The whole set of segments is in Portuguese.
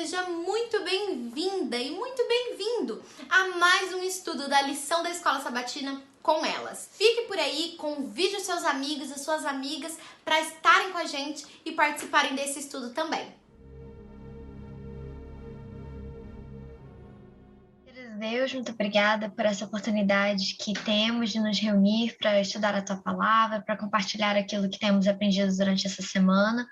seja muito bem-vinda e muito bem-vindo a mais um estudo da lição da Escola Sabatina com elas. Fique por aí, convide os seus amigos e suas amigas para estarem com a gente e participarem desse estudo também. Deus, muito obrigada por essa oportunidade que temos de nos reunir para estudar a Tua Palavra, para compartilhar aquilo que temos aprendido durante essa semana.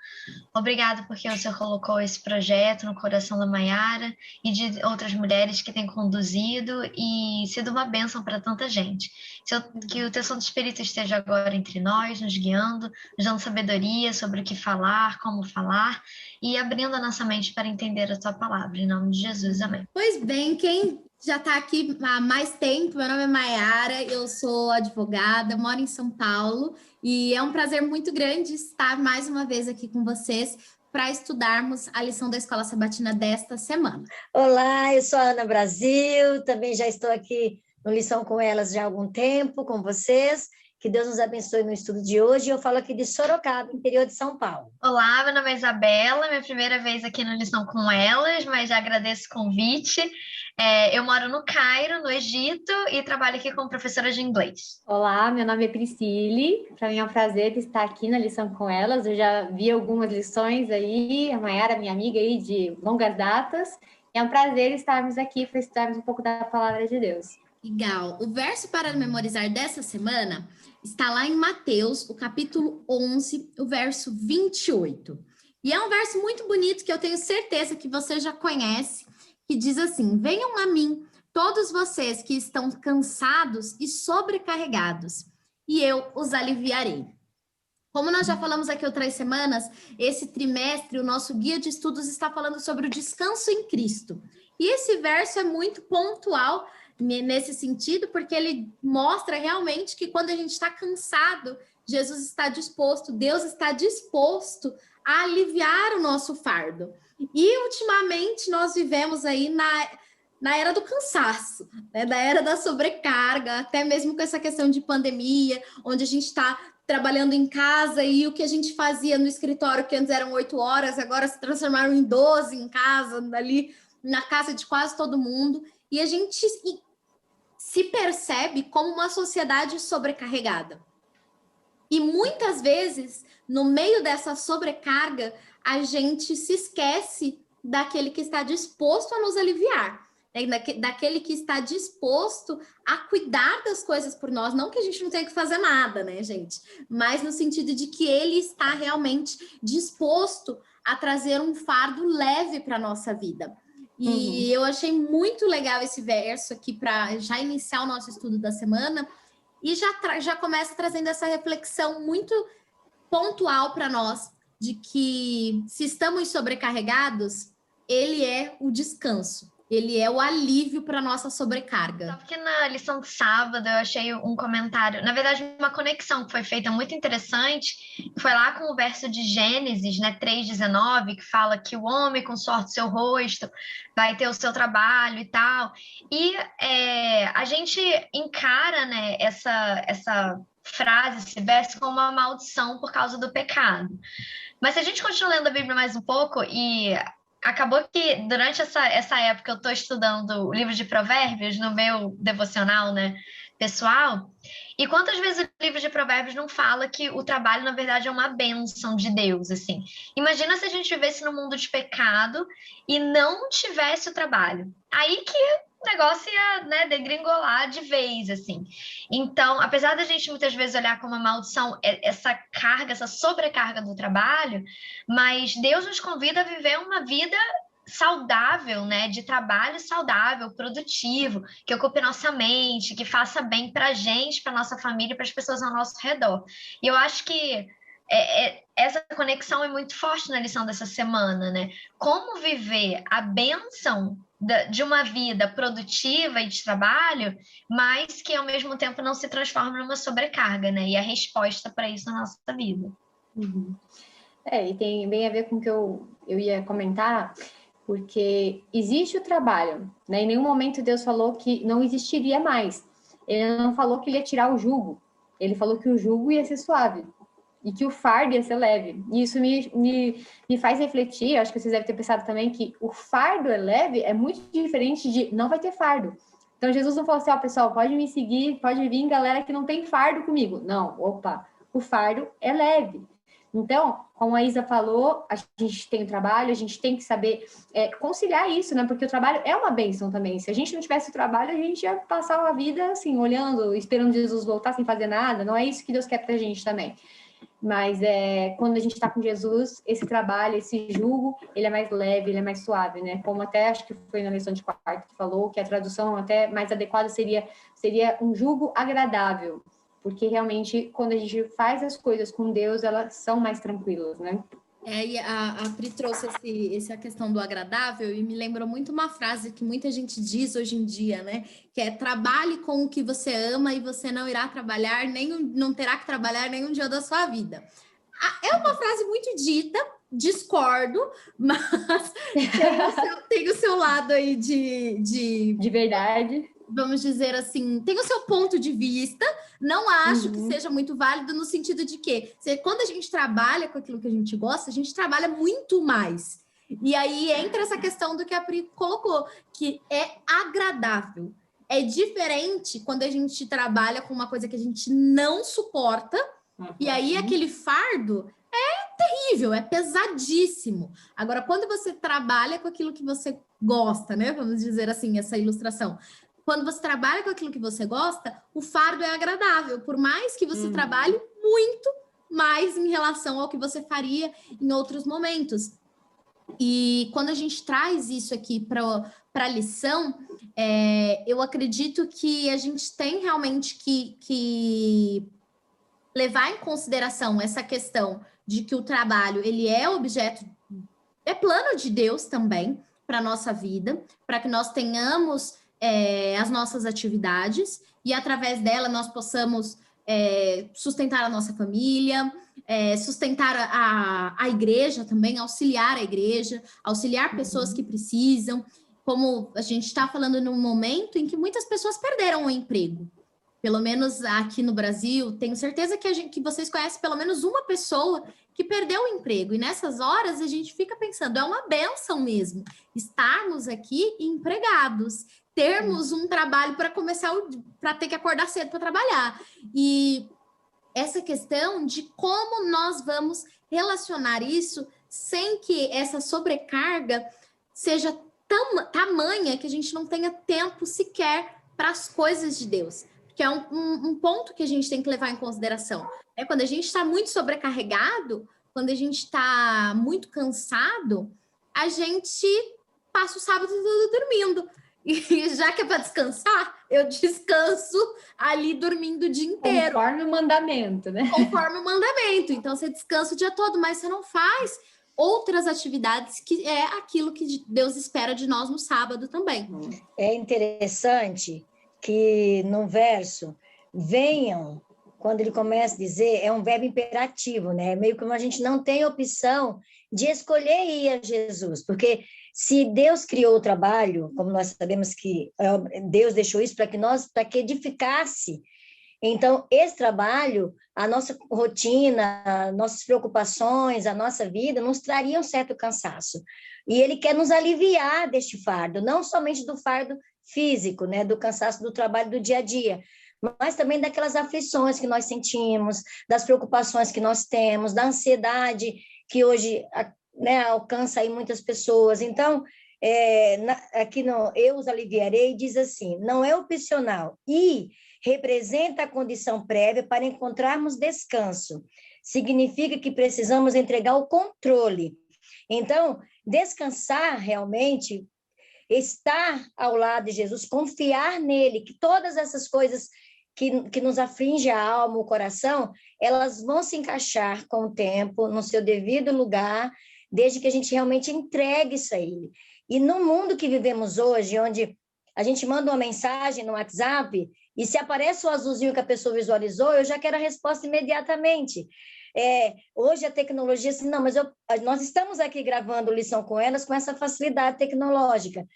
Obrigada porque o Senhor colocou esse projeto no coração da Maiara e de outras mulheres que têm conduzido e sido uma bênção para tanta gente. Que o Teu Santo Espírito esteja agora entre nós, nos guiando, nos dando sabedoria sobre o que falar, como falar e abrindo a nossa mente para entender a Tua Palavra. Em nome de Jesus, amém. Pois bem, quem já está aqui há mais tempo, meu nome é Maiara, eu sou advogada, moro em São Paulo e é um prazer muito grande estar mais uma vez aqui com vocês para estudarmos a lição da Escola Sabatina desta semana. Olá, eu sou a Ana Brasil, também já estou aqui no Lição com Elas já há algum tempo, com vocês. Que Deus nos abençoe no estudo de hoje. Eu falo aqui de Sorocaba, interior de São Paulo. Olá, meu nome é Isabela, minha primeira vez aqui no Lição com Elas, mas já agradeço o convite. Eu moro no Cairo, no Egito, e trabalho aqui como professora de inglês. Olá, meu nome é Priscile, para mim é um prazer estar aqui na Lição com Elas. Eu já vi algumas lições aí, a Maiara, minha amiga aí de longas datas, e é um prazer estarmos aqui para estudarmos um pouco da Palavra de Deus. Legal. O verso para memorizar dessa semana está lá em Mateus, o capítulo 11, o verso 28. E é um verso muito bonito que eu tenho certeza que você já conhece, que diz assim: venham a mim, todos vocês que estão cansados e sobrecarregados, e eu os aliviarei. Como nós já falamos aqui outras semanas, esse trimestre, o nosso guia de estudos está falando sobre o descanso em Cristo. E esse verso é muito pontual nesse sentido, porque ele mostra realmente que quando a gente está cansado, Jesus está disposto, Deus está disposto a aliviar o nosso fardo. E ultimamente nós vivemos aí na era do cansaço, né? Da era da sobrecarga, até mesmo com essa questão de pandemia, onde a gente está trabalhando em casa e o que a gente fazia no escritório, que antes eram 8 horas, agora se transformaram em 12 em casa, ali na casa de quase todo mundo. E a gente se percebe como uma sociedade sobrecarregada. E muitas vezes, no meio dessa sobrecarga, a gente se esquece daquele que está disposto a nos aliviar, né? Daquele que está disposto a cuidar das coisas por nós. Não que a gente não tenha que fazer nada, né, gente? Mas no sentido de que ele está realmente disposto a trazer um fardo leve para a nossa vida. E eu achei muito legal esse verso aqui para já iniciar o nosso estudo da semana e já começa trazendo essa reflexão muito pontual para nós de que se estamos sobrecarregados, ele é o descanso, ele é o alívio para nossa sobrecarga. Só porque na lição de sábado eu achei um comentário, na verdade uma conexão que foi feita muito interessante, que foi lá com o verso de Gênesis, né, 3:19, que fala que o homem com suor do seu rosto vai ter o seu trabalho e tal. E a gente encara, né, essa frase, esse verso, como uma maldição por causa do pecado. Mas se a gente continua lendo a Bíblia mais um pouco, e acabou que durante essa época eu estou estudando o livro de Provérbios no meu devocional, né, pessoal, e quantas vezes o livro de Provérbios não fala que o trabalho, na verdade, é uma bênção de Deus, assim. Imagina se a gente vivesse num mundo de pecado e não tivesse o trabalho. Aí que o negócio ia, né, degringolar de vez, assim. Então, apesar da gente muitas vezes olhar como uma maldição essa carga, essa sobrecarga do trabalho, mas Deus nos convida a viver uma vida saudável, né, de trabalho saudável, produtivo, que ocupe nossa mente, que faça bem para a gente, para nossa família, para as pessoas ao nosso redor. E eu acho que essa conexão é muito forte na lição dessa semana, né? Como viver a bênção de uma vida produtiva e de trabalho, mas que ao mesmo tempo não se transforma numa sobrecarga, né? E a resposta para isso na nossa vida. E tem bem a ver com o que eu ia comentar, porque existe o trabalho, né? Em nenhum momento Deus falou que não existiria mais. Ele não falou que ele ia tirar o jugo. Ele falou que o jugo ia ser suave. e que o fardo ia ser leve. E isso me faz refletir, acho que vocês devem ter pensado também, que o fardo é leve é muito diferente de não vai ter fardo. Então, Jesus não falou assim, ó, pessoal, pode me seguir, pode vir galera que não tem fardo comigo. Não, opa, o fardo é leve. Então, como a Isa falou, a gente tem o trabalho, a gente tem que saber conciliar isso, né? Porque o trabalho é uma bênção também. Se a gente não tivesse o trabalho, a gente ia passar a vida assim, olhando, esperando Jesus voltar sem fazer nada. Não é isso que Deus quer pra gente também. Mas quando a gente está com Jesus, esse trabalho, esse jugo, ele é mais leve, ele é mais suave, né? Como até acho que foi na lição de quarto que falou, que a tradução até mais adequada seria um jugo agradável. Porque realmente, quando a gente faz as coisas com Deus, elas são mais tranquilas, né? E a Pri trouxe essa questão do agradável e me lembrou muito uma frase que muita gente diz hoje em dia, né? Que é trabalhe com o que você ama e você não irá trabalhar, não terá que trabalhar nenhum dia da sua vida. É uma frase muito dita, discordo, mas tem o seu lado aí de verdade. Vamos dizer assim, tem o seu ponto de vista, não acho que seja muito válido no sentido de que quando a gente trabalha com aquilo que a gente gosta, a gente trabalha muito mais. E aí entra essa questão do que a Pri colocou, que é agradável. É diferente quando a gente trabalha com uma coisa que a gente não suporta, e aí aquele fardo é terrível, é pesadíssimo. Agora, quando você trabalha com aquilo que você gosta, né? Vamos dizer assim, essa ilustração. Quando você trabalha com aquilo que você gosta, o fardo é agradável, por mais que você trabalhe muito mais em relação ao que você faria em outros momentos. E quando a gente traz isso aqui para a lição, eu acredito que a gente tem realmente que levar em consideração essa questão de que o trabalho ele é objeto, é plano de Deus também para a nossa vida, para que nós tenhamos as nossas atividades e através dela nós possamos sustentar a nossa família, sustentar a igreja também, auxiliar a igreja, auxiliar pessoas que precisam, como a gente está falando num momento em que muitas pessoas perderam o emprego. Pelo menos aqui no Brasil, tenho certeza que vocês conhecem pelo menos uma pessoa que perdeu o emprego. E nessas horas a gente fica pensando, é uma bênção mesmo estarmos aqui empregados, termos um trabalho para começar, para ter que acordar cedo para trabalhar. E essa questão de como nós vamos relacionar isso sem que essa sobrecarga seja tamanha que a gente não tenha tempo sequer para as coisas de Deus. Que é um ponto que a gente tem que levar em consideração. Quando a gente está muito sobrecarregado, quando a gente está muito cansado, a gente passa o sábado todo dormindo. E já que é para descansar, eu descanso ali dormindo o dia inteiro. Conforme o mandamento, né? Conforme o mandamento. Então, você descansa o dia todo, mas você não faz outras atividades que é aquilo que Deus espera de nós no sábado também. É interessante que no verso, venham, quando ele começa a dizer, é um verbo imperativo, né? Meio como a gente não tem opção de escolher ir a Jesus, porque se Deus criou o trabalho, como nós sabemos que Deus deixou isso para que edificasse, então esse trabalho, a nossa rotina, nossas preocupações, a nossa vida, nos traria um certo cansaço. E ele quer nos aliviar deste fardo, não somente do fardo físico, né, do cansaço do trabalho do dia a dia, mas também daquelas aflições que nós sentimos, das preocupações que nós temos, da ansiedade que hoje, né, alcança aí muitas pessoas. Então, aqui no Eu os aliviarei, diz assim, não é opcional e representa a condição prévia para encontrarmos descanso. Significa que precisamos entregar o controle. Então, descansar realmente, estar ao lado de Jesus, confiar nele, que todas essas coisas que nos afligem a alma, o coração, elas vão se encaixar com o tempo, no seu devido lugar, desde que a gente realmente entregue isso a ele. E no mundo que vivemos hoje, onde a gente manda uma mensagem no WhatsApp, e se aparece o azulzinho que a pessoa visualizou, eu já quero a resposta imediatamente. Hoje a tecnologia, assim, não, mas nós estamos aqui gravando lição com elas com essa facilidade tecnológica,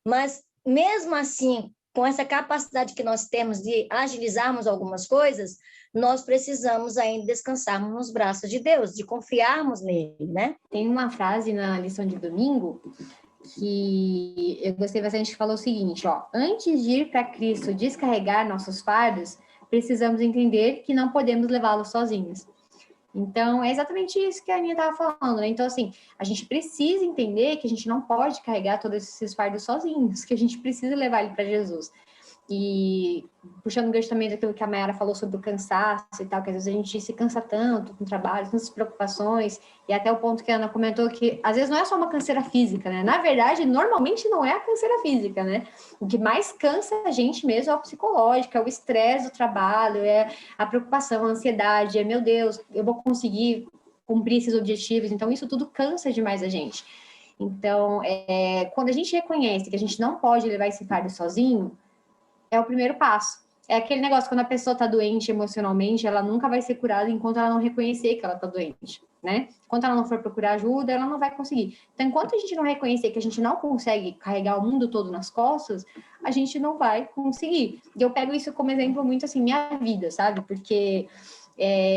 mas mesmo assim, com essa capacidade que nós temos de agilizarmos algumas coisas, nós precisamos ainda descansarmos nos braços de Deus, de confiarmos nele, né? Tem uma frase na lição de domingo que eu gostei bastante, que falou o seguinte, ó: antes de ir para Cristo descarregar nossos fardos, precisamos entender que não podemos levá-los sozinhos. Então, é exatamente isso que a Aninha estava falando, né? Então, assim, a gente precisa entender que a gente não pode carregar todos esses fardos sozinhos, que a gente precisa levar ele para Jesus. E puxando o gancho também daquilo que a Mayara falou sobre o cansaço e tal, que às vezes a gente se cansa tanto com o trabalho, tantas preocupações, e até o ponto que a Ana comentou que às vezes não é só uma canseira física, né? Na verdade, normalmente não é a canseira física, né? O que mais cansa a gente mesmo é o psicológico, é o estresse do trabalho, é a preocupação, a ansiedade, é meu Deus, eu vou conseguir cumprir esses objetivos, então isso tudo cansa demais a gente. Então, quando a gente reconhece que a gente não pode levar esse fardo sozinho, é o primeiro passo. É aquele negócio, quando a pessoa está doente emocionalmente, ela nunca vai ser curada enquanto ela não reconhecer que ela está doente, né? Enquanto ela não for procurar ajuda, ela não vai conseguir. Então, enquanto a gente não reconhecer que a gente não consegue carregar o mundo todo nas costas, a gente não vai conseguir. E eu pego isso como exemplo muito, assim, minha vida, sabe? Porque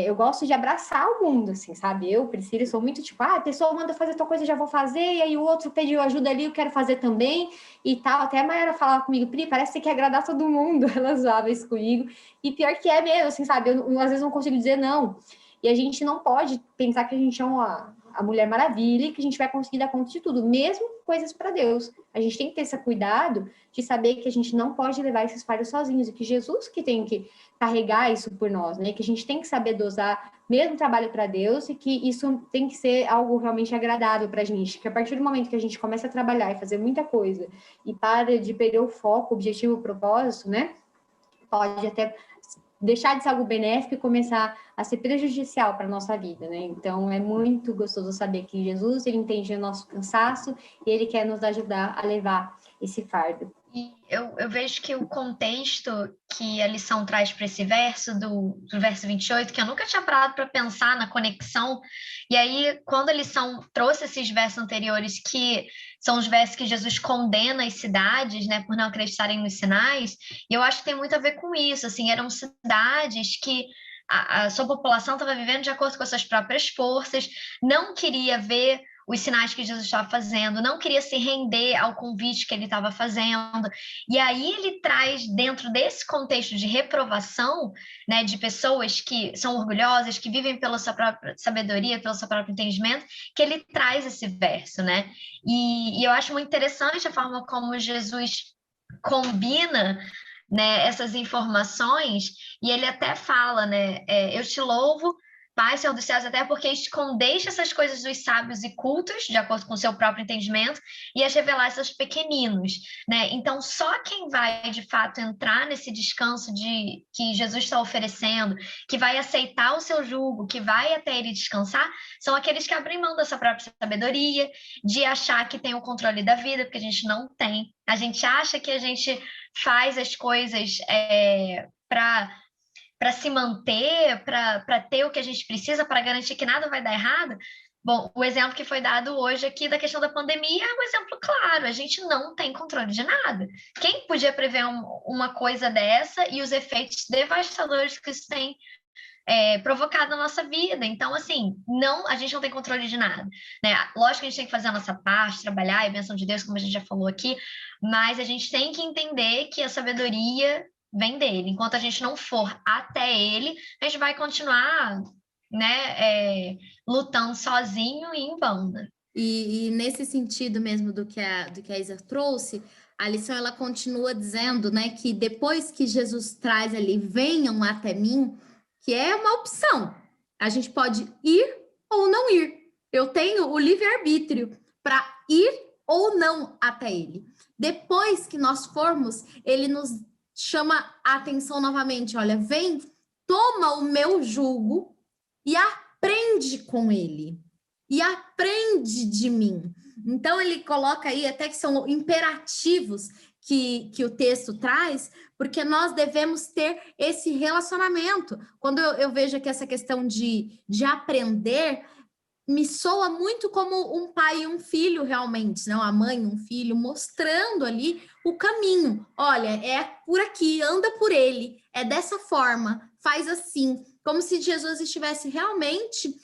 eu gosto de abraçar o mundo, assim, sabe? Eu, Priscila, sou muito tipo, a pessoa manda fazer tal coisa, já vou fazer, e aí o outro pediu ajuda ali, eu quero fazer também, e tal. Até a Mayara falava comigo, Pri, parece que você quer agradar todo mundo. Ela zoava isso comigo. E pior que é mesmo, assim, sabe? Eu às vezes não consigo dizer não. E a gente não pode pensar que a gente é a Mulher Maravilha e que a gente vai conseguir dar conta de tudo, mesmo coisas para Deus. A gente tem que ter esse cuidado de saber que a gente não pode levar esses fardos sozinhos, e que Jesus que tem que carregar isso por nós, né? Que a gente tem que saber dosar mesmo trabalho para Deus, e que isso tem que ser algo realmente agradável para a gente. Que a partir do momento que a gente começa a trabalhar e fazer muita coisa e para de perder o foco, o objetivo, o propósito, né? Pode até deixar de ser algo benéfico e começar a ser prejudicial para a nossa vida, né? Então, é muito gostoso saber que Jesus, ele entende o nosso cansaço e ele quer nos ajudar a levar esse fardo. E eu vejo que o contexto que a lição traz para esse verso, do verso 28, que eu nunca tinha parado para pensar na conexão, e aí, quando a lição trouxe esses versos anteriores, que são os versos que Jesus condena as cidades, né, por não acreditarem nos sinais, e eu acho que tem muito a ver com isso, assim, eram cidades que a sua população estava vivendo de acordo com as suas próprias forças, não queria ver os sinais que Jesus estava fazendo, não queria se render ao convite que ele estava fazendo. E aí ele traz, dentro desse contexto de reprovação, né, de pessoas que são orgulhosas, que vivem pela sua própria sabedoria, pelo seu próprio entendimento, que ele traz esse verso, né? E eu acho muito interessante a forma como Jesus combina, né, essas informações, e ele até fala, né, eu te louvo, Pai, Senhor dos céus, até porque escondeste essas coisas dos sábios e cultos, de acordo com o seu próprio entendimento, e as revelaste aos pequeninos, né? Então, só quem vai, de fato, entrar nesse descanso que Jesus está oferecendo, que vai aceitar o seu jugo, que vai até ele descansar, são aqueles que abrem mão da sua própria sabedoria, de achar que tem o controle da vida, porque a gente não tem. A gente acha que a gente faz as coisas para se manter, para ter o que a gente precisa, para garantir que nada vai dar errado. Bom, o exemplo que foi dado hoje aqui da questão da pandemia é um exemplo claro, a gente não tem controle de nada. Quem podia prever uma coisa dessa e os efeitos devastadores que isso tem provocado na nossa vida? Então, assim, a gente não tem controle de nada, né? Lógico que a gente tem que fazer a nossa parte, trabalhar, a bênção de Deus, como a gente já falou aqui, mas a gente tem que entender que a sabedoria vem dele. Enquanto a gente não for até ele, a gente vai continuar, né, lutando sozinho e em vão, né? E nesse sentido mesmo do que a Isa trouxe, a lição ela continua dizendo, né, que depois que Jesus traz ali, venham até mim, que é uma opção. A gente pode ir ou não ir. Eu tenho o livre-arbítrio para ir ou não até ele. Depois que nós formos, ele nos chama a atenção novamente, olha, vem, toma o meu jugo e aprende com ele, e aprende de mim. Então, ele coloca aí até que são imperativos que o texto traz, porque nós devemos ter esse relacionamento. Quando eu vejo aqui essa questão de aprender, me soa muito como um pai e um filho, realmente, não? A mãe e um filho mostrando ali o caminho. Olha, é por aqui, anda por ele, é dessa forma, faz assim, como se Jesus estivesse realmente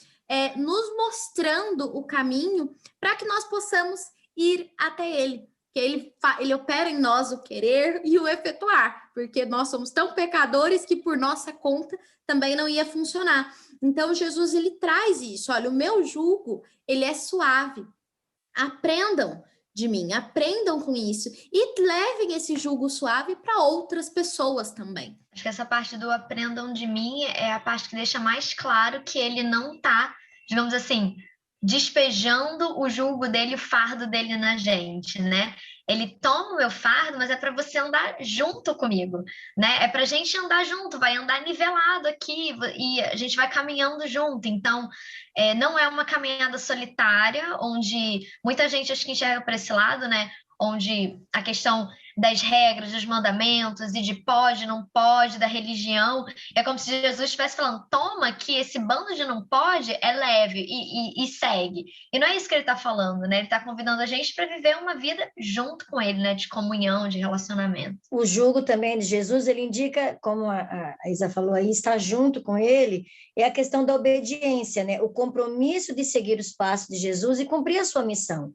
nos mostrando o caminho para que nós possamos ir até ele. Que ele opera em nós o querer e o efetuar, porque nós somos tão pecadores que por nossa conta também não ia funcionar. Então, Jesus, ele traz isso. Olha, o meu jugo, ele é suave. Aprendam de mim, aprendam com isso e levem esse jugo suave para outras pessoas também. Acho que essa parte do aprendam de mim é a parte que deixa mais claro que ele não está, digamos assim, despejando o jugo dele, o fardo dele na gente, né? Ele toma o meu fardo, mas é para você andar junto comigo, né? É para a gente andar junto, vai andar nivelado aqui e a gente vai caminhando junto. Então, não é uma caminhada solitária, onde muita gente acho que enxerga para esse lado, né? Onde a questão das regras, dos mandamentos e de pode, não pode, da religião, é como se Jesus estivesse falando, toma que esse bando de não pode é leve e segue. E não é isso que ele está falando, né? Ele está convidando a gente para viver uma vida junto com ele, né? De comunhão, de relacionamento. O jugo também de Jesus, ele indica, como a Isa falou aí, estar junto com ele, é a questão da obediência, né? O compromisso de seguir os passos de Jesus e cumprir a sua missão.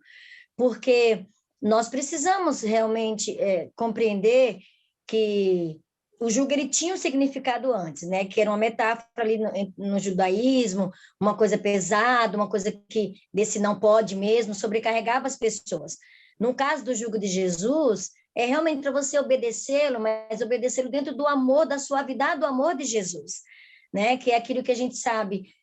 Porque nós precisamos realmente compreender que o jugo ele tinha um significado antes, né? Que era uma metáfora ali no judaísmo, uma coisa pesada, uma coisa que desse não pode mesmo, sobrecarregava as pessoas. No caso do jugo de Jesus, é realmente para você obedecê-lo, mas obedecê-lo dentro do amor, da suavidade do amor de Jesus, né? Que é aquilo que a gente sabe.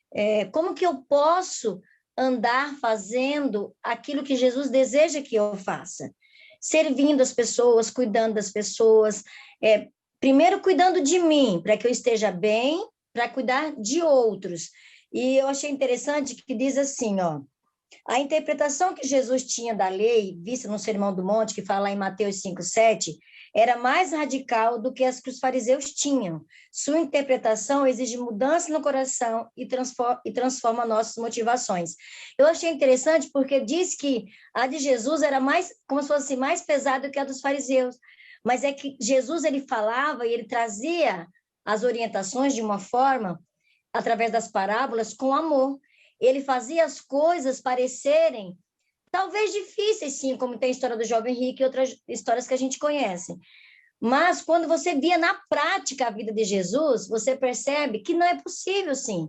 Como que eu posso andar fazendo aquilo que Jesus deseja que eu faça? Servindo as pessoas, cuidando das pessoas, primeiro cuidando de mim, para que eu esteja bem, para cuidar de outros. E eu achei interessante que diz assim, ó, a interpretação que Jesus tinha da lei, vista no Sermão do Monte, que fala em Mateus 5:7, era mais radical do que as que os fariseus tinham. Sua interpretação exige mudança no coração e transforma nossas motivações. Eu achei interessante porque diz que a de Jesus era mais, como se fosse mais pesada que a dos fariseus. Mas é que Jesus, ele falava e ele trazia as orientações de uma forma, através das parábolas, com amor. Ele fazia as coisas parecerem talvez difíceis, sim, como tem a história do jovem rico e outras histórias que a gente conhece. Mas quando você via na prática a vida de Jesus, você percebe que não é possível, sim.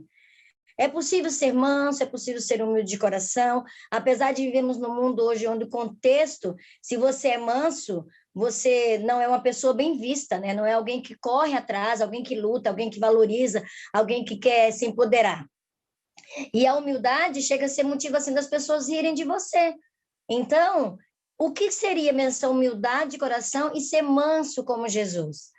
É possível ser manso, é possível ser humilde de coração, apesar de vivermos num mundo hoje onde o contexto, se você é manso, você não é uma pessoa bem vista, né? Não é alguém que corre atrás, alguém que luta, alguém que valoriza, alguém que quer se empoderar. E a humildade chega a ser motivo assim das pessoas rirem de você. Então, o que seria essa humildade de coração e ser manso como Jesus?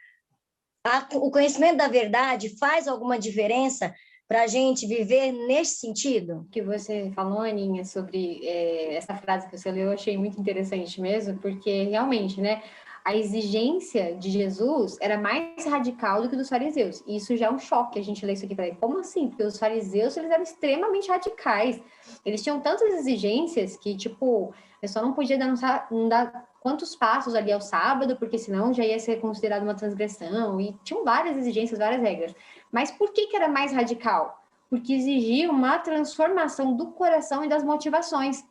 O conhecimento da verdade faz alguma diferença para a gente viver nesse sentido? O que você falou, Aninha, sobre essa frase que você leu, eu achei muito interessante mesmo, porque realmente, né, a exigência de Jesus era mais radical do que dos fariseus. E isso já é um choque a gente ler isso aqui. Falei, como assim? Porque os fariseus, eles eram extremamente radicais. Eles tinham tantas exigências que, tipo, a pessoa não podia dar quantos passos ali ao sábado, porque senão já ia ser considerado uma transgressão. E tinham várias exigências, várias regras. Mas por que era mais radical? Porque exigia uma transformação do coração e das motivações.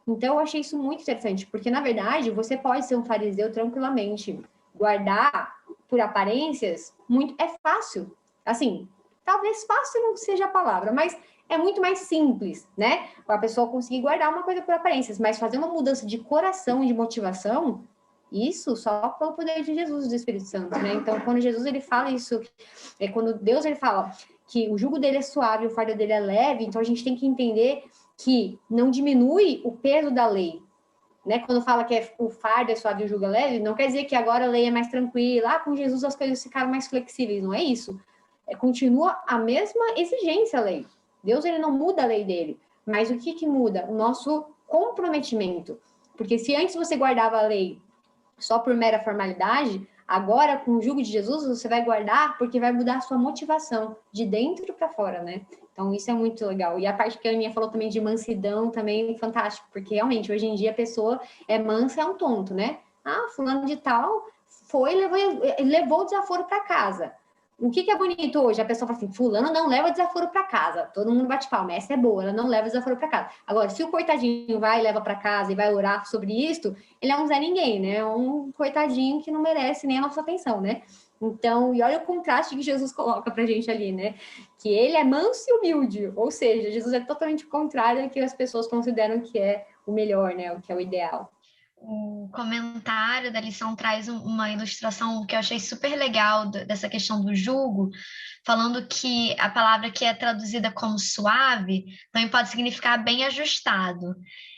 Então, eu achei isso muito interessante, porque, na verdade, você pode ser um fariseu tranquilamente. Guardar por aparências é fácil. Assim, talvez fácil não seja a palavra, mas é muito mais simples, né? A pessoa conseguir guardar uma coisa por aparências, mas fazer uma mudança de coração e de motivação, isso só pelo poder de Jesus, do Espírito Santo, né? Então, quando Jesus ele fala isso, quando Deus ele fala que o jugo dele é suave, o fardo dele é leve, então a gente tem que entender que não diminui o peso da lei, né? Quando fala que o fardo é suave e o jugo é leve, não quer dizer que agora a lei é mais tranquila, com Jesus as coisas ficaram mais flexíveis, não é isso. Continua a mesma exigência a lei. Deus ele não muda a lei dele, mas o que muda? O nosso comprometimento. Porque se antes você guardava a lei só por mera formalidade, Agora, com o jugo de Jesus, você vai guardar porque vai mudar a sua motivação de dentro para fora, né? Então, isso é muito legal. E a parte que a Aninha falou também de mansidão, também fantástico, porque realmente, hoje em dia, a pessoa é mansa, é um tonto, né? Ah, fulano de tal foi e levou o desaforo para casa. O que é bonito hoje? A pessoa fala assim, fulano não leva desaforo para casa. Todo mundo bate palma, essa é boa, ela não leva desaforo para casa. Agora, se o coitadinho vai e leva para casa e vai orar sobre isso, ele é um Zé Ninguém, né? É um coitadinho que não merece nem a nossa atenção, né? Então, e olha o contraste que Jesus coloca pra gente ali, né? Que ele é manso e humilde, ou seja, Jesus é totalmente o contrário do que as pessoas consideram que é o melhor, né? O que é o ideal. O comentário da lição traz uma ilustração que eu achei super legal dessa questão do jugo, falando que a palavra que é traduzida como suave também pode significar bem ajustado.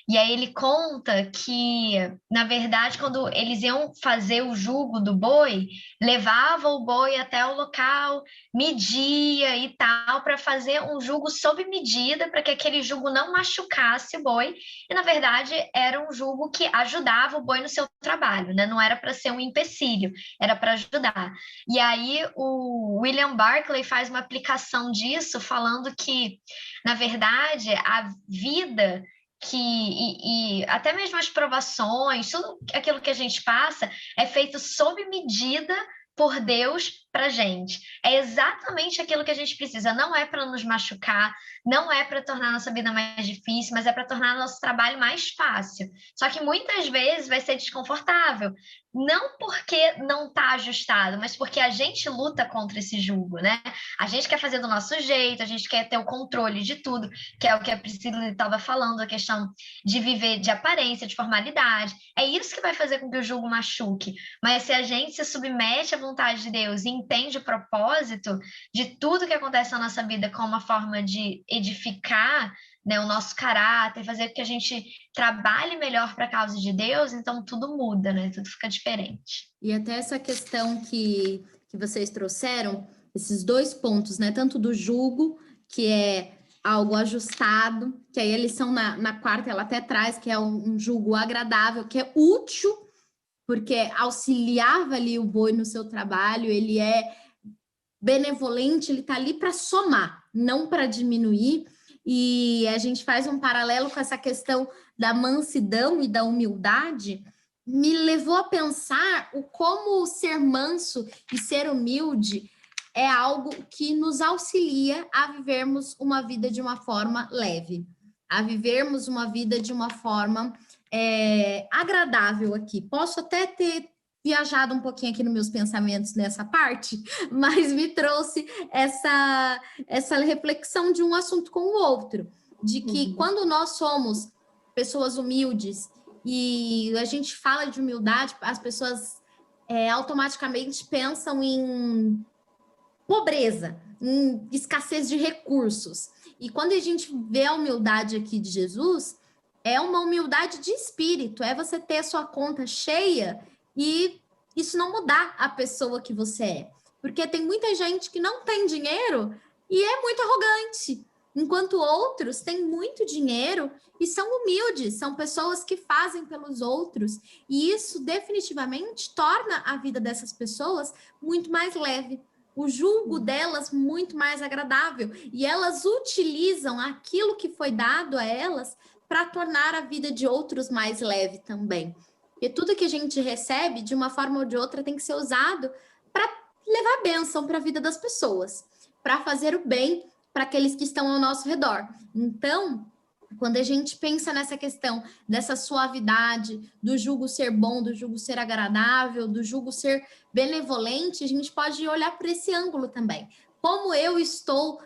E aí ele conta que, na verdade, quando eles iam fazer o jugo do boi, levava o boi até o local, media e tal, para fazer um jugo sob medida, para que aquele jugo não machucasse o boi. E, na verdade, era um jugo que ajudava o boi no seu trabalho, né? Não era para ser um empecilho, era para ajudar. E aí o William Barclay faz uma aplicação disso, falando que, na verdade, a vida e até mesmo as provações, tudo aquilo que a gente passa é feito sob medida por Deus para gente. É exatamente aquilo que a gente precisa. Não é para nos machucar, não é para tornar nossa vida mais difícil, mas é para tornar nosso trabalho mais fácil. Só que muitas vezes vai ser desconfortável. Não porque não está ajustado, mas porque a gente luta contra esse jugo, né? A gente quer fazer do nosso jeito, a gente quer ter o controle de tudo, que é o que a Priscila estava falando, a questão de viver de aparência, de formalidade. É isso que vai fazer com que o jugo machuque. Mas se a gente se submete à vontade de Deus e entende o propósito de tudo que acontece na nossa vida como uma forma de edificar, né, o nosso caráter, fazer com que a gente trabalhe melhor para a causa de Deus, então tudo muda, né? Tudo fica diferente. E até essa questão que vocês trouxeram, esses dois pontos, né? Tanto do jugo, que é algo ajustado, que aí a lição na quarta ela até traz, que é um jugo agradável, que é útil, porque auxiliava ali o boi no seu trabalho, ele é benevolente, ele está ali para somar, não para diminuir. E a gente faz um paralelo com essa questão da mansidão e da humildade, me levou a pensar o como ser manso e ser humilde é algo que nos auxilia a vivermos uma vida de uma forma leve, a vivermos uma vida de uma forma agradável aqui. Posso até ter viajado um pouquinho aqui nos meus pensamentos nessa parte, mas me trouxe essa reflexão de um assunto com o outro, de que quando nós somos pessoas humildes e a gente fala de humildade, as pessoas automaticamente pensam em pobreza, em escassez de recursos. E quando a gente vê a humildade aqui de Jesus, é uma humildade de espírito, é você ter a sua conta cheia e isso não mudar a pessoa que você é. Porque tem muita gente que não tem dinheiro e é muito arrogante, enquanto outros têm muito dinheiro e são humildes, são pessoas que fazem pelos outros. E isso definitivamente torna a vida dessas pessoas muito mais leve, o jugo delas muito mais agradável. E elas utilizam aquilo que foi dado a elas para tornar a vida de outros mais leve também. E tudo que a gente recebe, de uma forma ou de outra, tem que ser usado para levar bênção para a vida das pessoas, para fazer o bem para aqueles que estão ao nosso redor. Então, quando a gente pensa nessa questão dessa suavidade, do jugo ser bom, do jugo ser agradável, do jugo ser benevolente, a gente pode olhar por esse ângulo também. Como eu estou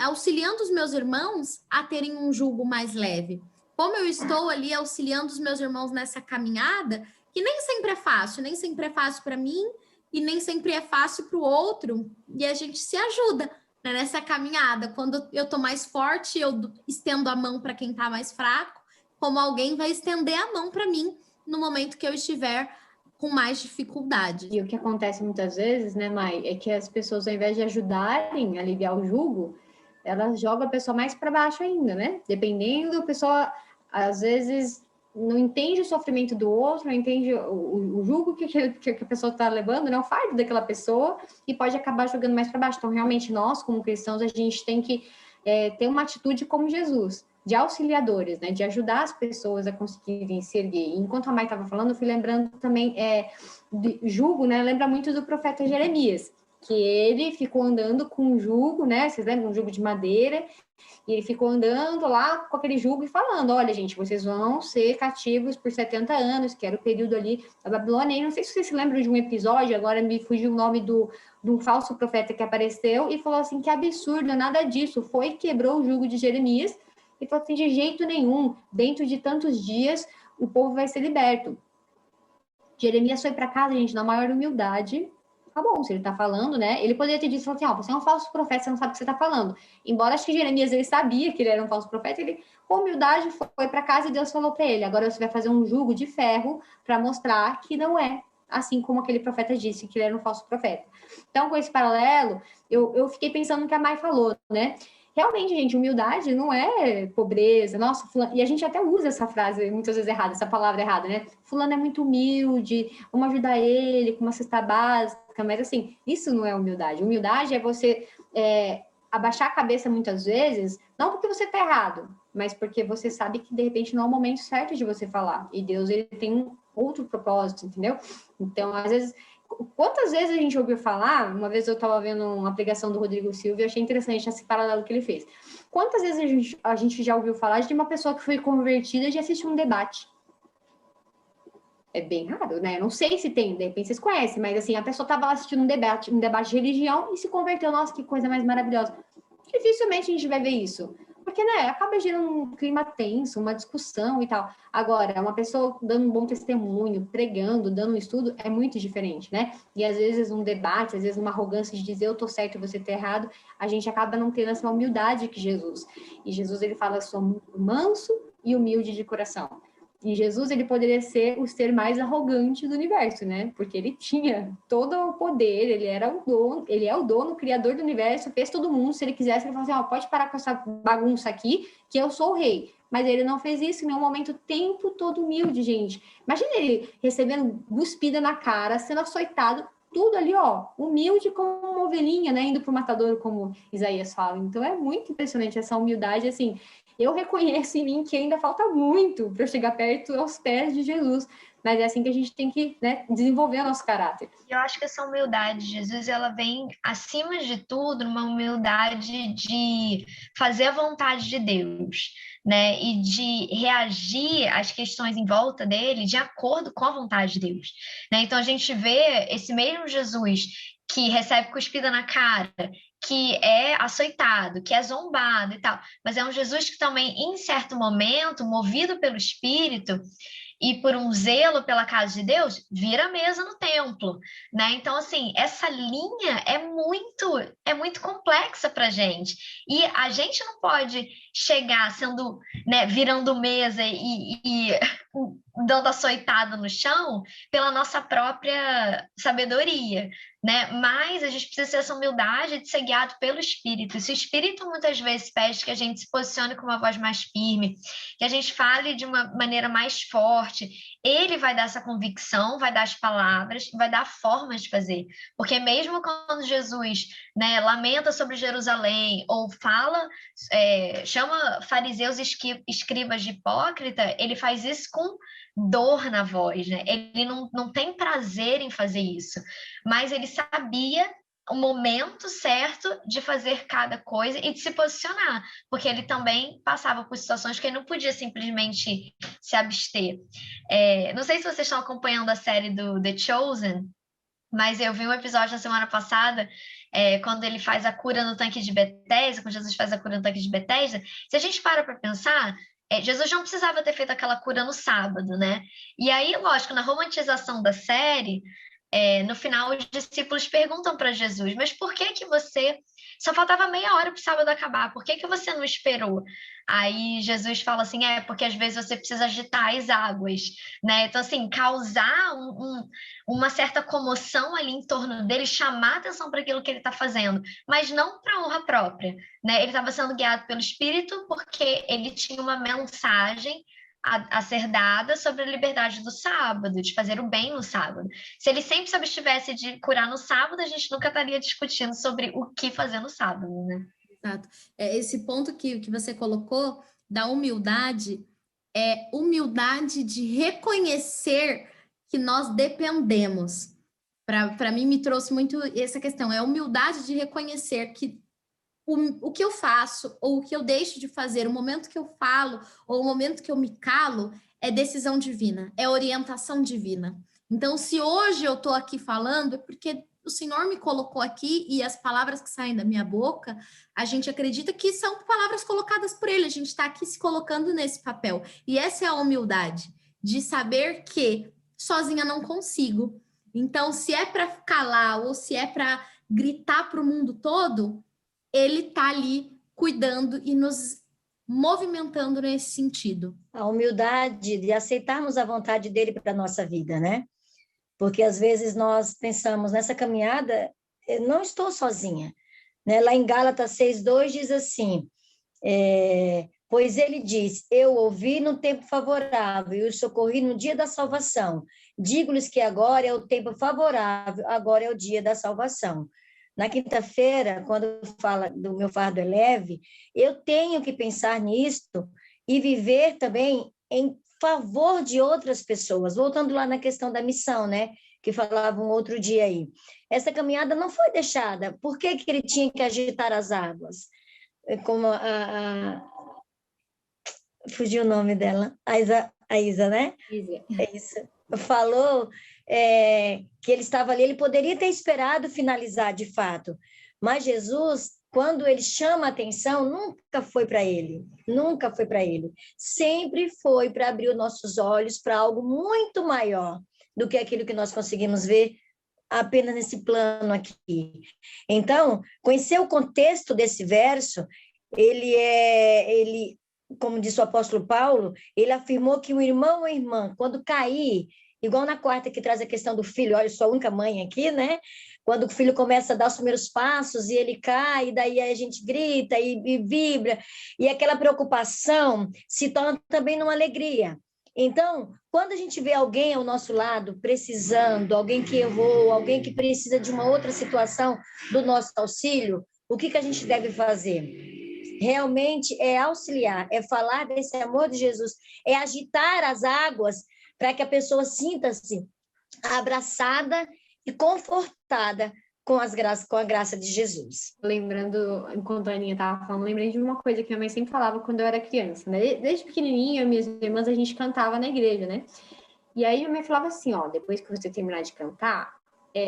auxiliando os meus irmãos a terem um jugo mais leve? Como eu estou ali auxiliando os meus irmãos nessa caminhada, que nem sempre é fácil, nem sempre é fácil para mim e nem sempre é fácil para o outro, e a gente se ajuda, né, nessa caminhada. Quando eu estou mais forte, eu estendo a mão para quem está mais fraco, como alguém vai estender a mão para mim no momento que eu estiver com mais dificuldade. E o que acontece muitas vezes, né, Mai, é que as pessoas, ao invés de ajudarem a aliviar o jugo, elas jogam a pessoa mais para baixo ainda, né? Dependendo, a pessoa, às vezes, não entende o sofrimento do outro, não entende o jugo que a pessoa está levando, né? O fardo daquela pessoa, e pode acabar jogando mais para baixo. Então, realmente, nós, como cristãos, a gente tem que ter uma atitude como Jesus, de auxiliadores, né? De ajudar as pessoas a conseguirem se erguer. E enquanto a Mai estava falando, eu fui lembrando também de jugo, né? Lembra muito do profeta Jeremias, que ele ficou andando com um jugo, né? Vocês lembram? Um jugo de madeira. E ele ficou andando lá com aquele jugo e falando, olha, gente, vocês vão ser cativos por 70 anos, que era o período ali da Babilônia. E não sei se vocês se lembram de um episódio, agora me fugiu o nome de um falso profeta que apareceu e falou assim, que absurdo, nada disso. Foi e quebrou o jugo de Jeremias e falou assim, de jeito nenhum, dentro de tantos dias, o povo vai ser liberto. Jeremias foi para casa, gente, na maior humildade. Tá bom, se ele tá falando, né? Ele poderia ter dito assim, você é um falso profeta, você não sabe o que você tá falando. Embora acho que Jeremias, ele sabia que ele era um falso profeta, ele, com humildade, foi para casa e Deus falou para ele, agora você vai fazer um jugo de ferro para mostrar que não é assim como aquele profeta disse, que ele era um falso profeta. Então, com esse paralelo, eu fiquei pensando no que a Mai falou, né? Realmente, gente, humildade não é pobreza. Nossa, fulano... E a gente até usa essa frase muitas vezes errada, essa palavra errada, né? Fulano é muito humilde, vamos ajudar ele com uma cesta básica. Mas, assim, isso não é humildade. Humildade é você abaixar a cabeça muitas vezes, não porque você está errado, mas porque você sabe que, de repente, não é o momento certo de você falar. E Deus, ele tem um outro propósito, entendeu? Então, às vezes... Quantas vezes a gente ouviu falar? Uma vez eu estava vendo uma pregação do Rodrigo Silva e achei interessante esse paralelo que ele fez. Quantas vezes a gente já ouviu falar de uma pessoa que foi convertida de assistir um debate? É bem raro, né? Eu não sei se tem, de repente vocês conhecem, mas assim, a pessoa estava assistindo um debate de religião e se converteu. Nossa, que coisa mais maravilhosa. Dificilmente a gente vai ver isso. Porque, né, acaba gerando um clima tenso, uma discussão e tal. Agora, uma pessoa dando um bom testemunho, pregando, dando um estudo, é muito diferente, né? E às vezes um debate, às vezes uma arrogância de dizer eu tô certo e você tá errado, a gente acaba não tendo essa humildade que Jesus. E Jesus, ele fala, sou manso e humilde de coração. E Jesus, ele poderia ser o ser mais arrogante do universo, né? Porque ele tinha todo o poder, ele era o dono, ele é o dono, o criador do universo, fez todo mundo. Se ele quisesse, ele falou assim, pode parar com essa bagunça aqui, que eu sou o rei. Mas ele não fez isso em nenhum momento, o tempo todo humilde, gente. Imagina ele recebendo cuspida na cara, sendo açoitado, tudo ali, humilde como uma ovelhinha, né? Indo pro matadouro, como Isaías fala. Então, é muito impressionante essa humildade, assim... Eu reconheço em mim que ainda falta muito para eu chegar perto aos pés de Jesus, mas é assim que a gente tem que, né, desenvolver o nosso caráter. Eu acho que essa humildade de Jesus, ela vem, acima de tudo, uma humildade de fazer a vontade de Deus, né, e de reagir às questões em volta dele de acordo com a vontade de Deus, né? Então, a gente vê esse mesmo Jesus que recebe cuspida na cara, que é açoitado, que é zombado e tal, mas é um Jesus que também, em certo momento, movido pelo Espírito e por um zelo pela casa de Deus, vira a mesa no templo, né? Então, assim, essa linha é muito complexa para a gente, e a gente não pode chegar sendo, né, virando mesa e dando açoitada no chão pela nossa própria sabedoria, né? Mas a gente precisa ter essa humildade de ser guiado pelo Espírito. E se o Espírito muitas vezes pede que a gente se posicione com uma voz mais firme, que a gente fale de uma maneira mais forte, ele vai dar essa convicção, vai dar as palavras, vai dar formas de fazer. Porque mesmo quando Jesus, né, lamenta sobre Jerusalém ou fala, chama fariseus e escribas de hipócrita, ele faz isso com dor na voz, né? Ele não tem prazer em fazer isso, mas ele sabia o momento certo de fazer cada coisa e de se posicionar, porque ele também passava por situações que ele não podia simplesmente se abster. Não sei se vocês estão acompanhando a série do The Chosen, mas eu vi um episódio na semana passada, quando ele faz a cura no tanque de Betesda, quando Jesus faz a cura no tanque de Betesda. Se a gente para pensar, Jesus não precisava ter feito aquela cura no sábado, né? E aí, lógico, na romantização da série, no final os discípulos perguntam para Jesus, mas por que você... Só faltava meia hora para o sábado acabar, por que você não esperou? Aí Jesus fala assim, porque às vezes você precisa agitar as águas, né? Então, assim, causar uma certa comoção ali em torno dele, chamar atenção para aquilo que ele está fazendo, mas não para honra própria, né? Ele estava sendo guiado pelo Espírito porque ele tinha uma mensagem a ser dada sobre a liberdade do sábado, de fazer o bem no sábado. Se ele sempre se abstivesse de curar no sábado, a gente nunca estaria discutindo sobre o que fazer no sábado, né? Exato. Esse ponto que você colocou da humildade é humildade de reconhecer que nós dependemos. Para mim, me trouxe muito essa questão, é a humildade de reconhecer que o que eu faço, ou o que eu deixo de fazer, o momento que eu falo, ou o momento que eu me calo, é decisão divina, é orientação divina. Então, se hoje eu estou aqui falando, é porque o Senhor me colocou aqui e as palavras que saem da minha boca, a gente acredita que são palavras colocadas por Ele, a gente está aqui se colocando nesse papel. E essa é a humildade, de saber que sozinha não consigo. Então, se é para calar ou se é para gritar para o mundo todo, Ele está ali cuidando e nos movimentando nesse sentido. A humildade de aceitarmos a vontade dele para a nossa vida, né? Porque às vezes nós pensamos, nessa caminhada, eu não estou sozinha. Né? Lá em Gálatas 6:2 diz assim, pois ele diz, eu ouvi no tempo favorável e os socorri no dia da salvação. Digo-lhes que agora é o tempo favorável, agora é o dia da salvação. Na quinta-feira, quando fala do meu fardo é leve, eu tenho que pensar nisto e viver também em favor de outras pessoas. Voltando lá na questão da missão, né? Que falava um outro dia aí. Essa caminhada não foi deixada. Por que ele tinha que agitar as águas? Como fugiu o nome dela. A Isa, né? Isa. É isso. Falou que ele estava ali, ele poderia ter esperado finalizar de fato, mas Jesus, quando ele chama a atenção, nunca foi para ele, sempre foi para abrir os nossos olhos para algo muito maior do que aquilo que nós conseguimos ver apenas nesse plano aqui. Então, conhecer o contexto desse verso, ele como disse o apóstolo Paulo, ele afirmou que o irmão ou irmã, quando cair, igual na quarta que traz a questão do filho, olha, eu sou a única mãe aqui, né? Quando o filho começa a dar os primeiros passos e ele cai, daí a gente grita e vibra, e aquela preocupação se torna também numa alegria. Então, quando a gente vê alguém ao nosso lado precisando, alguém que errou, alguém que precisa de uma outra situação do nosso auxílio, o que a gente deve fazer? Realmente é auxiliar, é falar desse amor de Jesus, é agitar as águas para que a pessoa sinta-se abraçada e confortada com a graça de Jesus. Lembrando, enquanto a Aninha estava falando, lembrei de uma coisa que minha mãe sempre falava quando eu era criança, né? Desde pequenininha, minhas irmãs, a gente cantava na igreja, né? E aí minha mãe falava assim, ó, depois que você terminar de cantar,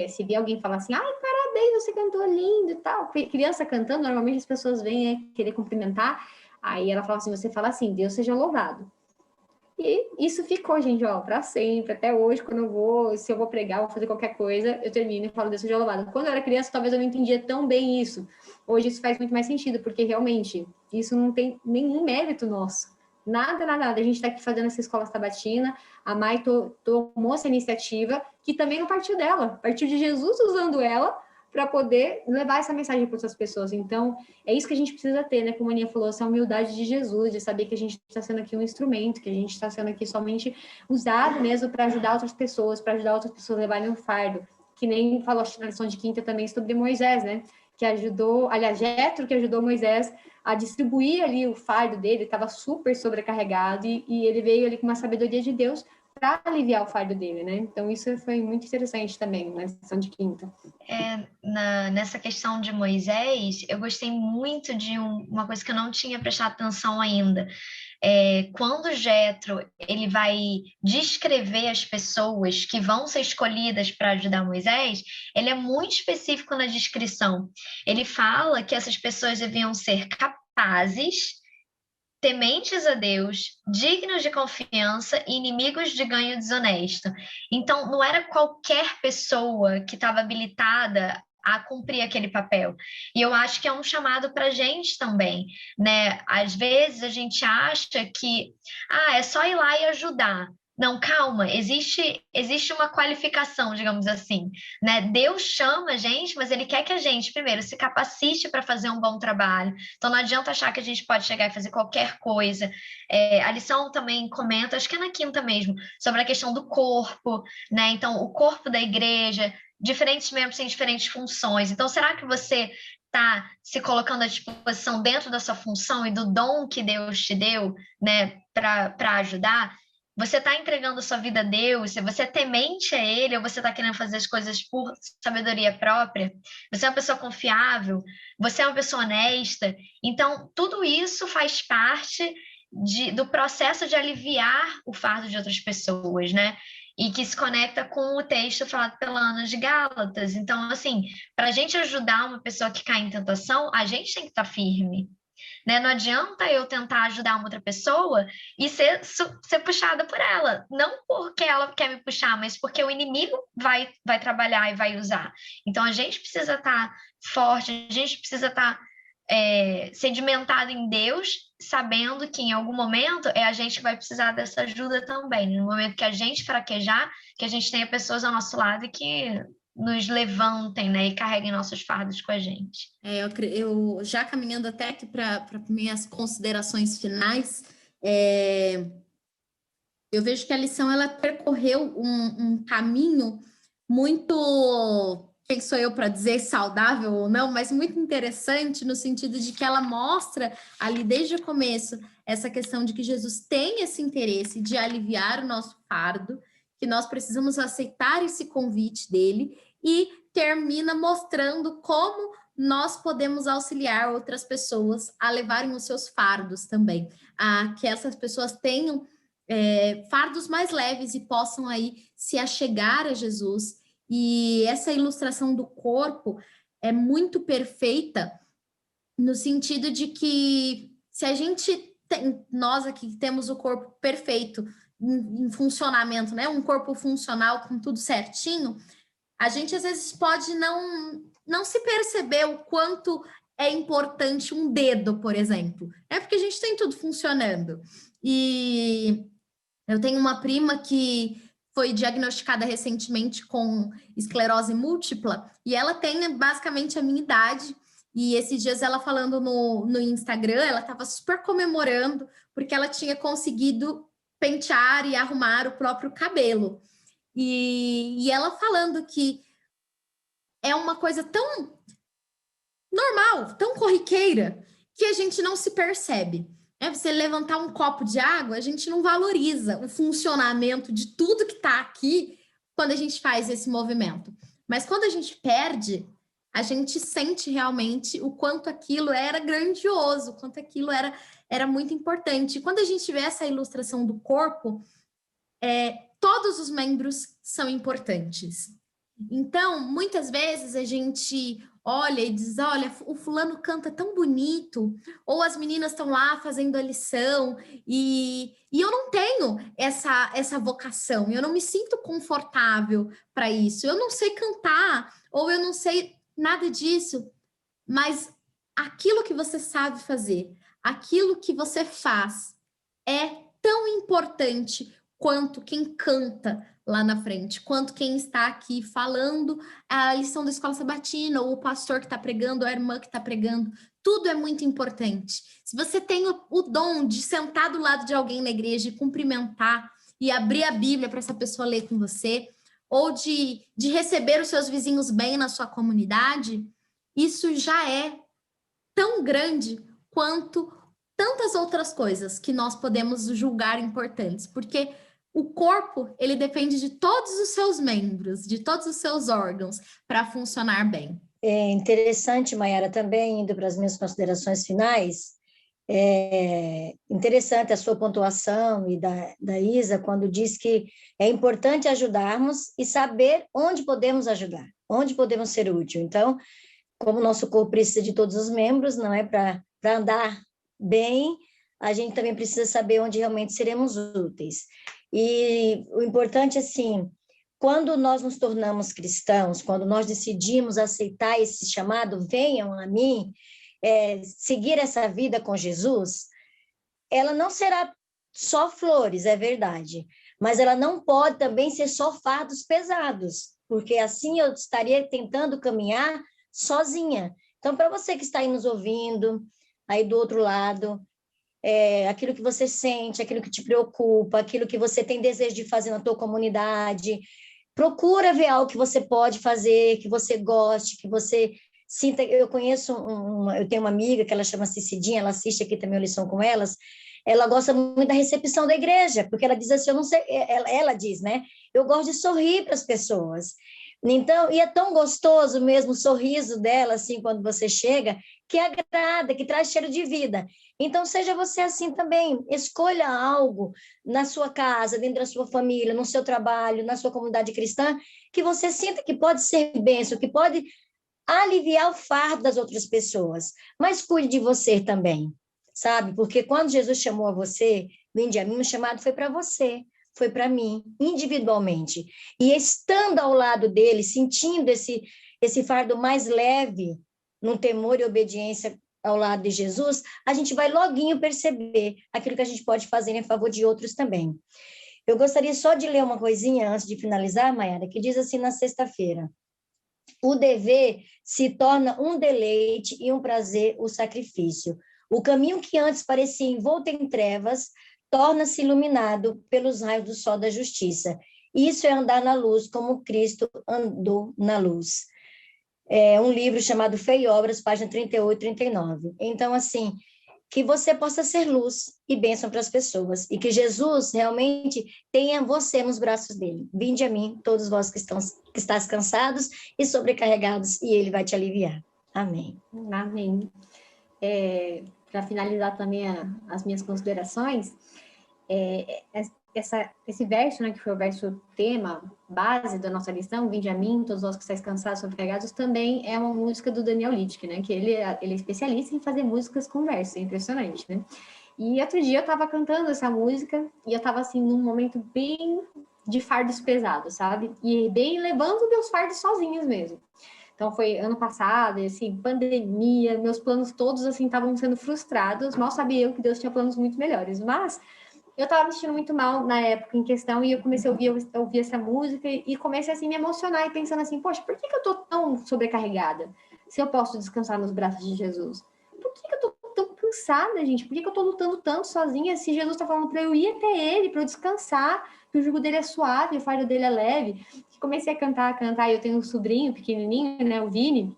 se vier alguém falar assim, ai, parabéns, você cantou lindo e tal. Criança cantando, normalmente as pessoas vêm querer cumprimentar, aí ela fala assim, você fala assim, Deus seja louvado. E isso ficou, gente, ó, pra sempre, até hoje, quando se eu vou pregar, vou fazer qualquer coisa, eu termino e falo Deus seja louvado. Quando eu era criança, talvez eu não entendia tão bem isso. Hoje isso faz muito mais sentido, porque realmente, isso não tem nenhum mérito nosso. Nada. A gente está aqui fazendo essa escola sabatina, a Mai tomou essa iniciativa, que também não partiu dela, partiu de Jesus usando ela para poder levar essa mensagem para outras pessoas. Então, é isso que a gente precisa ter, né? Como a Aninha falou, essa humildade de Jesus, de saber que a gente está sendo aqui um instrumento, que a gente está sendo aqui somente usado mesmo para ajudar outras pessoas, a levarem o fardo. Que nem falou na lição de quinta também sobre Moisés, né? Que ajudou, aliás, Jetro, que ajudou Moisés a distribuir ali o fardo dele, estava super sobrecarregado, e ele veio ali com uma sabedoria de Deus para aliviar o fardo dele, né? Então, isso foi muito interessante também na lição de quinta. Nessa questão de Moisés, eu gostei muito de uma coisa que eu não tinha prestado atenção ainda. Quando Jetro ele vai descrever as pessoas que vão ser escolhidas para ajudar Moisés, ele é muito específico na descrição. Ele fala que essas pessoas deviam ser capazes, tementes a Deus, dignos de confiança e inimigos de ganho desonesto. Então, não era qualquer pessoa que estava habilitada a cumprir aquele papel. E eu acho que é um chamado para a gente também, né? Às vezes a gente acha que é só ir lá e ajudar. não, calma, existe uma qualificação, digamos assim, né? Deus chama a gente, mas Ele quer que a gente, primeiro, se capacite para fazer um bom trabalho. Então, não adianta achar que a gente pode chegar e fazer qualquer coisa. A lição também comenta, acho que é na quinta mesmo, sobre a questão do corpo, né? Então, o corpo da igreja, diferentes membros têm diferentes funções. Então, será que você está se colocando à disposição dentro da sua função e do dom que Deus te deu, né, para ajudar? Você está entregando sua vida a Deus? Você é temente a Ele ou você está querendo fazer as coisas por sabedoria própria? Você é uma pessoa confiável? Você é uma pessoa honesta? Então, tudo isso faz parte do processo de aliviar o fardo de outras pessoas, né? E que se conecta com o texto falado pela Ana de Gálatas. Então, assim, para a gente ajudar uma pessoa que cai em tentação, a gente tem que estar firme. Né? Não adianta eu tentar ajudar uma outra pessoa e ser puxada por ela. Não porque ela quer me puxar, mas porque o inimigo vai trabalhar e vai usar. Então, a gente precisa estar forte, a gente precisa estar sedimentado em Deus, sabendo que em algum momento a gente que vai precisar dessa ajuda também. No momento que a gente fraquejar, que a gente tenha pessoas ao nosso lado e que nos levantem, né, e carreguem nossos fardos com a gente. Eu já caminhando até aqui para minhas considerações finais, eu vejo que a lição ela percorreu um caminho muito, quem sou eu para dizer saudável ou não, mas muito interessante no sentido de que ela mostra ali desde o começo essa questão de que Jesus tem esse interesse de aliviar o nosso fardo, que nós precisamos aceitar esse convite dele, e termina mostrando como nós podemos auxiliar outras pessoas a levarem os seus fardos também, a que essas pessoas tenham fardos mais leves e possam aí se achegar a Jesus. E essa ilustração do corpo é muito perfeita no sentido de que se a gente nós aqui temos o corpo perfeito em funcionamento, né? Um corpo funcional com tudo certinho, a gente às vezes pode não se perceber o quanto é importante um dedo, por exemplo. É porque a gente tem tudo funcionando. E eu tenho uma prima que foi diagnosticada recentemente com esclerose múltipla, e ela tem basicamente a minha idade, e esses dias ela falando no Instagram, ela estava super comemorando, porque ela tinha conseguido pentear e arrumar o próprio cabelo. E ela falando que é uma coisa tão normal, tão corriqueira, que a gente não se percebe. Você levantar um copo de água, a gente não valoriza o funcionamento de tudo que está aqui quando a gente faz esse movimento. Mas quando a gente perde, a gente sente realmente o quanto aquilo era grandioso, o quanto aquilo era muito importante. E quando a gente vê essa ilustração do corpo, todos os membros são importantes. Então, muitas vezes a gente olha e diz, olha, o fulano canta tão bonito, ou as meninas estão lá fazendo a lição, e eu não tenho essa vocação, eu não me sinto confortável para isso, eu não sei cantar, ou eu não sei nada disso, mas aquilo que você sabe fazer, aquilo que você faz é tão importante quanto quem canta lá na frente, quanto quem está aqui falando a lição da escola sabatina, ou o pastor que está pregando, ou a irmã que está pregando, tudo é muito importante. Se você tem o dom de sentar do lado de alguém na igreja e cumprimentar e abrir a Bíblia para essa pessoa ler com você, ou de receber os seus vizinhos bem na sua comunidade, isso já é tão grande quanto tantas outras coisas que nós podemos julgar importantes, porque o corpo, ele depende de todos os seus membros, de todos os seus órgãos para funcionar bem. É interessante, Mayara, também indo para as minhas considerações finais, é interessante a sua pontuação e da Isa, quando diz que é importante ajudarmos e saber onde podemos ajudar, onde podemos ser útil. Então, como o nosso corpo precisa de todos os membros, não é para andar bem, a gente também precisa saber onde realmente seremos úteis. E o importante, assim, quando nós nos tornamos cristãos, quando nós decidimos aceitar esse chamado, venham a mim, seguir essa vida com Jesus, ela não será só flores, é verdade, mas ela não pode também ser só fardos pesados, porque assim eu estaria tentando caminhar sozinha. Então, para você que está aí nos ouvindo, aí do outro lado, aquilo que você sente, aquilo que te preocupa, aquilo que você tem desejo de fazer na tua comunidade, procura ver algo que você pode fazer, que você goste, que você sinta. Eu conheço eu tenho uma amiga que ela chama-se Cidinha, ela assiste aqui também a Lição com Elas. Ela gosta muito da recepção da igreja, porque ela diz assim, eu não sei, ela diz, né? Eu gosto de sorrir para as pessoas. Então, e é tão gostoso mesmo o sorriso dela, assim, quando você chega, que agrada, que traz cheiro de vida. Então, seja você assim também, escolha algo na sua casa, dentro da sua família, no seu trabalho, na sua comunidade cristã, que você sinta que pode ser bênção, que pode aliviar o fardo das outras pessoas. Mas cuide de você também, sabe? Porque quando Jesus chamou a você, vinde a mim, o chamado foi para você, foi para mim, individualmente. E estando ao lado dele, sentindo esse fardo mais leve, num temor e obediência ao lado de Jesus, a gente vai loguinho perceber aquilo que a gente pode fazer em favor de outros também. Eu gostaria só de ler uma coisinha antes de finalizar, Mayara, que diz assim na sexta-feira: o dever se torna um deleite e um prazer o sacrifício. O caminho que antes parecia envolto em trevas torna-se iluminado pelos raios do sol da justiça. Isso é andar na luz como Cristo andou na luz. É um livro chamado Fé e Obras, página 38 e 39. Então, assim, que você possa ser luz e bênção para as pessoas, e que Jesus realmente tenha você nos braços dele. Vinde a mim, todos vós que estáis cansados e sobrecarregados, e ele vai te aliviar. Amém. Amém. Para finalizar também as minhas considerações, esse verso, né, que foi o verso tema, base da nossa lição, vinde a mim, todos vós que estáis cansados e sobrecarregados, também é uma música do Daniel Littke, né, que ele é especialista em fazer músicas com verso, é impressionante, né? E outro dia eu estava cantando essa música e eu estava, assim, num momento bem de fardos pesados, sabe? E bem levando meus fardos sozinhos mesmo. Então, foi ano passado, e, assim, pandemia, meus planos todos, assim, estavam sendo frustrados. Mal sabia eu que Deus tinha planos muito melhores. Mas eu estava me sentindo muito mal na época em questão e eu comecei a ouvir essa música e comecei, assim, a me emocionar e pensando assim, poxa, por que eu tô tão sobrecarregada se eu posso descansar nos braços de Jesus? Por que eu tô tão cansada, gente? Por que eu tô lutando tanto sozinha se Jesus tá falando para eu ir até ele, para eu descansar, que o jugo dele é suave, o fardo dele é leve? Comecei a cantar, e eu tenho um sobrinho pequenininho, né, o Vini,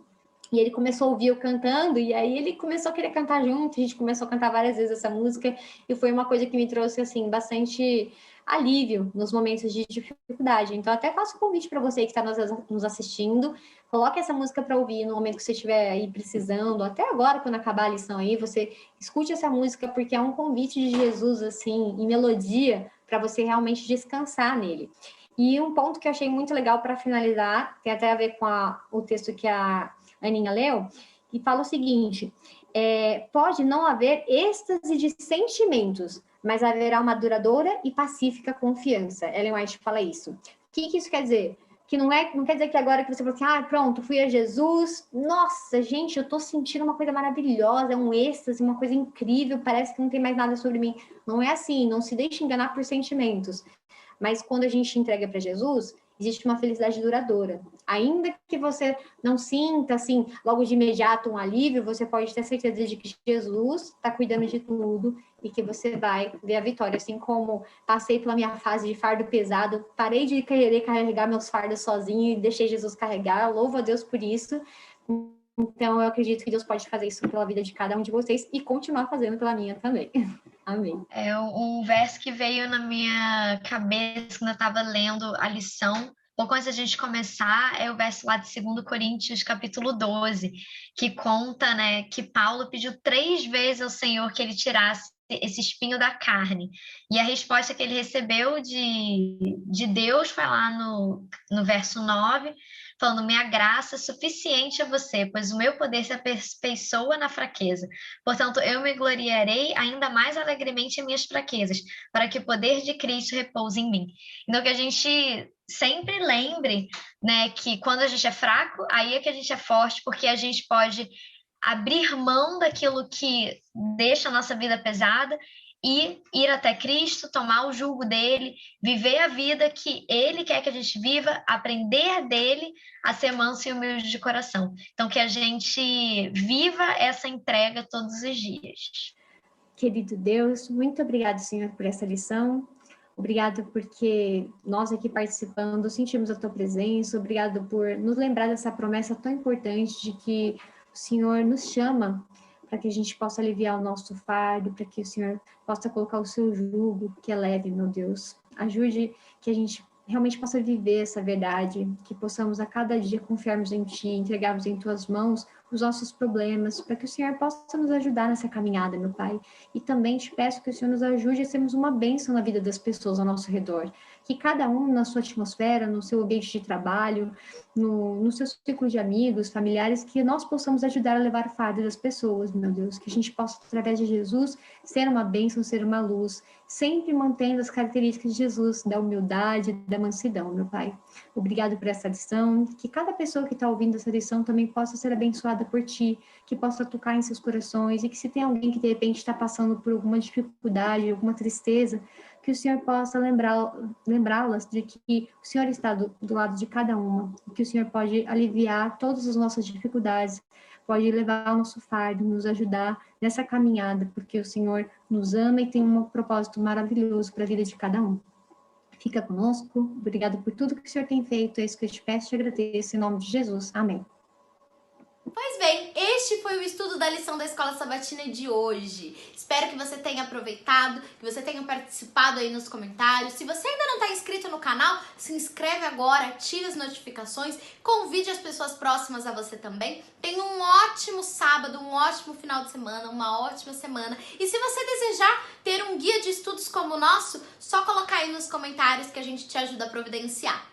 e ele começou a ouvir eu cantando, e aí ele começou a querer cantar junto, a gente começou a cantar várias vezes essa música, e foi uma coisa que me trouxe, assim, bastante alívio nos momentos de dificuldade. Então, até faço um convite para você que está nos assistindo, coloque essa música para ouvir no momento que você estiver aí precisando, até agora, quando acabar a lição aí, você escute essa música, porque é um convite de Jesus, assim, em melodia, para você realmente descansar nele. E um ponto que eu achei muito legal para finalizar, tem até a ver com o texto que a Aninha leu, que fala o seguinte: pode não haver êxtase de sentimentos, mas haverá uma duradoura e pacífica confiança. Ellen White fala isso. O que isso quer dizer? Que não quer dizer que agora que você falou assim, pronto, fui a Jesus, nossa, gente, eu tô sentindo uma coisa maravilhosa, um êxtase, uma coisa incrível, parece que não tem mais nada sobre mim. Não é assim, não se deixe enganar por sentimentos. Mas quando a gente entrega para Jesus, existe uma felicidade duradoura. Ainda que você não sinta, assim, logo de imediato um alívio, você pode ter certeza de que Jesus está cuidando de tudo e que você vai ver a vitória. Assim como passei pela minha fase de fardo pesado, parei de querer carregar meus fardos sozinho e deixei Jesus carregar. Louvo a Deus por isso. Então, eu acredito que Deus pode fazer isso pela vida de cada um de vocês e continuar fazendo pela minha também. Amém. Um verso que veio na minha cabeça quando eu estava lendo a lição, pouco antes da gente começar, é o verso lá de 2 Coríntios, capítulo 12, que conta, né, que Paulo pediu 3 vezes ao Senhor que ele tirasse esse espinho da carne. E a resposta que ele recebeu de Deus foi lá no verso 9, falando, minha graça é suficiente a você, pois o meu poder se aperfeiçoa na fraqueza. Portanto, eu me gloriarei ainda mais alegremente em minhas fraquezas, para que o poder de Cristo repouse em mim. Então, que a gente sempre lembre, né, que quando a gente é fraco, aí é que a gente é forte, porque a gente pode abrir mão daquilo que deixa a nossa vida pesada e ir até Cristo, tomar o jugo dele, viver a vida que ele quer que a gente viva, aprender dele a ser manso e humilde de coração. Então, que a gente viva essa entrega todos os dias. Querido Deus, muito obrigado, Senhor, por essa lição. Obrigado porque nós aqui participando sentimos a tua presença. Obrigado por nos lembrar dessa promessa tão importante de que o Senhor nos chama para que a gente possa aliviar o nosso fardo, para que o Senhor possa colocar o seu jugo, que é leve, meu Deus. Ajude que a gente realmente possa viver essa verdade, que possamos a cada dia confiarmos em Ti, entregarmos em Tuas mãos os nossos problemas, para que o Senhor possa nos ajudar nessa caminhada, meu Pai. E também te peço que o Senhor nos ajude a sermos uma bênção na vida das pessoas ao nosso redor. Que cada um na sua atmosfera, no seu ambiente de trabalho, no seu círculo de amigos, familiares, que nós possamos ajudar a levar o fardo das pessoas, meu Deus. Que a gente possa, através de Jesus, ser uma bênção, ser uma luz, sempre mantendo as características de Jesus, da humildade, da mansidão, meu Pai. Obrigado por essa lição. Que cada pessoa que está ouvindo essa lição também possa ser abençoada por Ti, que possa tocar em seus corações, e que se tem alguém que de repente está passando por alguma dificuldade, alguma tristeza, que o Senhor possa lembrá-las de que o Senhor está do lado de cada uma, que o Senhor pode aliviar todas as nossas dificuldades, pode levar o nosso fardo, nos ajudar nessa caminhada, porque o Senhor nos ama e tem um propósito maravilhoso para a vida de cada um. Fica conosco, obrigado por tudo que o Senhor tem feito, é isso que eu te peço e te agradeço, em nome de Jesus, amém. Pois bem, este foi o estudo da lição da Escola Sabatina de hoje. Espero que você tenha aproveitado, que você tenha participado aí nos comentários. Se você ainda não está inscrito no canal, se inscreve agora, ative as notificações, convide as pessoas próximas a você também. Tenha um ótimo sábado, um ótimo final de semana, uma ótima semana. E se você desejar ter um guia de estudos como o nosso, só colocar aí nos comentários que a gente te ajuda a providenciar.